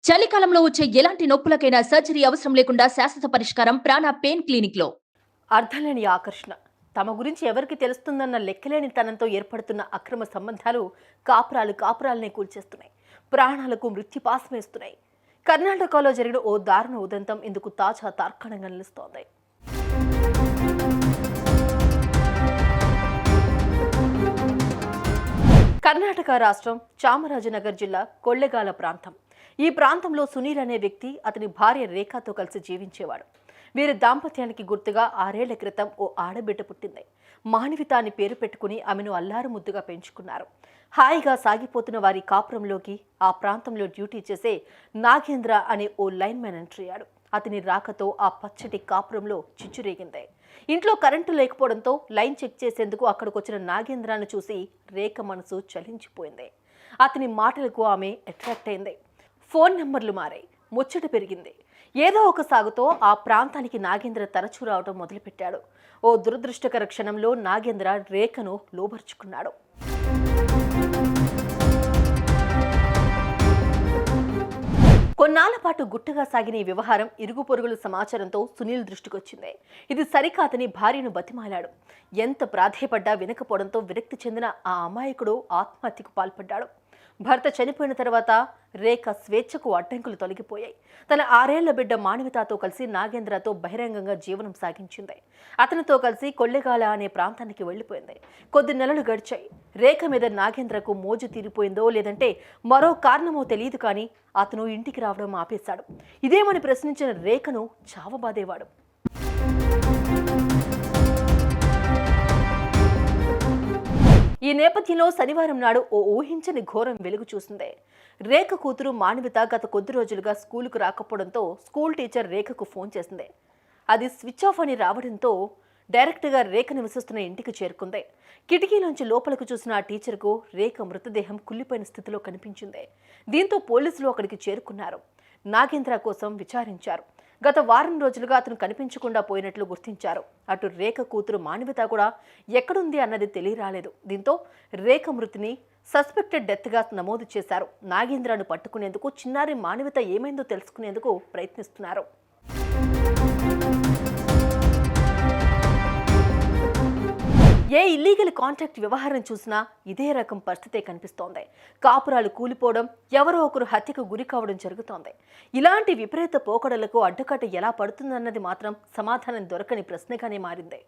చలికాలంలో వచ్చే ఎలాంటి నొప్పులకైనా సర్జరీ అవసరం లేకుండా శాశ్వత పరిష్కారం ప్రాణ పెయిన్ క్లినిక్ లో. అర్థలేని ఆకర్షణ. తమ గురించి ఎవరికి తెలుస్తుందన్న లెక్కలేని తనంతో ఏర్పడుతున్న అక్రమ సంబంధాలు కాపురాలనే కూల్చేస్తున్నాయి. ప్రాణాలకు మృత్యుపాసమేస్తున్నాయి. కర్ణాటకలో జరిగిన ఓ దారుణ ఉదంతం ఇందుకు తాజా తార్కాణంగా నిలుస్తోంది. కర్ణాటక రాష్ట్రం చామరాజనగర్ జిల్లా కొల్లెగాల ప్రాంతం. ఈ ప్రాంతంలో సునీల్ అనే వ్యక్తి అతని భార్య రేఖతో కలిసి జీవించేవాడు. వీరి దాంపత్యానికి గుర్తుగా 6 ఏళ్ల క్రితం ఓ ఆడబిడ్డ పుట్టింది. మానవిత అని పేరు పెట్టుకుని ఆమెను అల్లారు ముద్దుగా పెంచుకున్నారు. హాయిగా సాగిపోతున్న వారి కాపురంలోకి ఆ ప్రాంతంలో డ్యూటీ చేసే నాగేంద్ర అనే ఓ లైన్ మ్యాన్ ఎంట్రీ అయ్యాడు. అతని రాకతో ఆ పచ్చటి కాపురంలో చిచ్చురేగింది. ఇంట్లో కరెంటు లేకపోవడంతో లైన్ చెక్ చేసేందుకు అక్కడికొచ్చిన నాగేంద్రాను చూసి రేఖ మనసు చలించిపోయింది. అతని మాటలకు ఆమె అట్రాక్ట్ అయింది. ఫోన్ నెంబర్లు మారాయి. ముచ్చట పెరిగింది. ఏదో ఒక సాగుతో ఆ ప్రాంతానికి నాగేంద్ర తరచూ రావడం మొదలుపెట్టాడు. ఓ దురదృష్టకర క్షణంలో నాగేంద్ర రేఖను లోబర్చుకున్నాడు. కొన్నాళ్ల పాటు గుట్టుగా సాగిన ఈ వ్యవహారం ఇరుగు పొరుగుల సమాచారంతో సునీల్ దృష్టికొచ్చింది. ఇది సరికాదని భార్యను బతిమాలాడు. ఎంత ప్రాధేయపడ్డా వినకపోవడంతో విరక్తి చెందిన ఆ అమాయకుడు ఆత్మహత్యకు పాల్పడ్డాడు. భర్త చనిపోయిన తర్వాత రేఖ స్వేచ్ఛకు అడ్డంకులు తొలగిపోయాయి. తన 6 ఏళ్ల బిడ్డ మానవితతో కలిసి నాగేంద్రతో బహిరంగంగా జీవనం సాగించింది. అతనితో కలిసి కొల్లెగాల అనే ప్రాంతానికి వెళ్లిపోయింది. కొద్ది నెలలు గడిచాయి. రేఖ మీద నాగేంద్రకు మోజు తీరిపోయిందో లేదంటే మరో కారణమో తెలియదు, కానీ అతను ఇంటికి రావడం ఆపేశాడు. ఇదేమని ప్రశ్నించిన రేఖను చావబాదేవాడు. ఈ నేపథ్యంలో శనివారం నాడు ఓ ఊహించని ఘోరం వెలుగు చూసింది. రేఖ కూతురు మానవిత గత కొద్ది రోజులుగా స్కూలుకు రాకపోవడంతో స్కూల్ టీచర్ రేఖకు ఫోన్ చేసింది. అది స్విచ్ ఆఫ్ అని రావడంతో డైరెక్ట్గా రేఖ నివసిస్తున్న ఇంటికి చేరుకుంది. కిటికీలోంచి లోపలికి చూసిన ఆ టీచర్కు రేఖ మృతదేహం కుళ్ళిపోయిన స్థితిలో కనిపించింది. దీంతో పోలీసులు అక్కడికి చేరుకున్నారు. నాగేంద్ర కోసం విచారించారు. గత వారం రోజులుగా అతను కనిపించకుండా పోయినట్లు గుర్తించారు. అటు రేఖ కూతురు మానవిత కూడా ఎక్కడుంది అన్నది తెలియరాలేదు. దీంతో రేఖ మృతిని సస్పెక్టెడ్ డెత్గా నమోదు చేశారు. నాగేంద్రను పట్టుకునేందుకు చిన్నారి మానవిత ఏమైందో తెలుసుకునేందుకు ప్రయత్నిస్తున్నారు. ఏ ఇల్లీగల్ కాంట్రాక్ట్ వ్యవహారం చూసినా ఇదే రకం పరిస్థితే కనిపిస్తోంది. కాపురాలు కూలిపోవడం, ఎవరో ఒకరు హత్యకు గురి కావడం జరుగుతోంది. ఇలాంటి విపరీత పోకడలకు అడ్డుకట్ట ఎలా పడుతుందన్నది మాత్రం సమాధానం దొరకని ప్రశ్నగానే మారింది.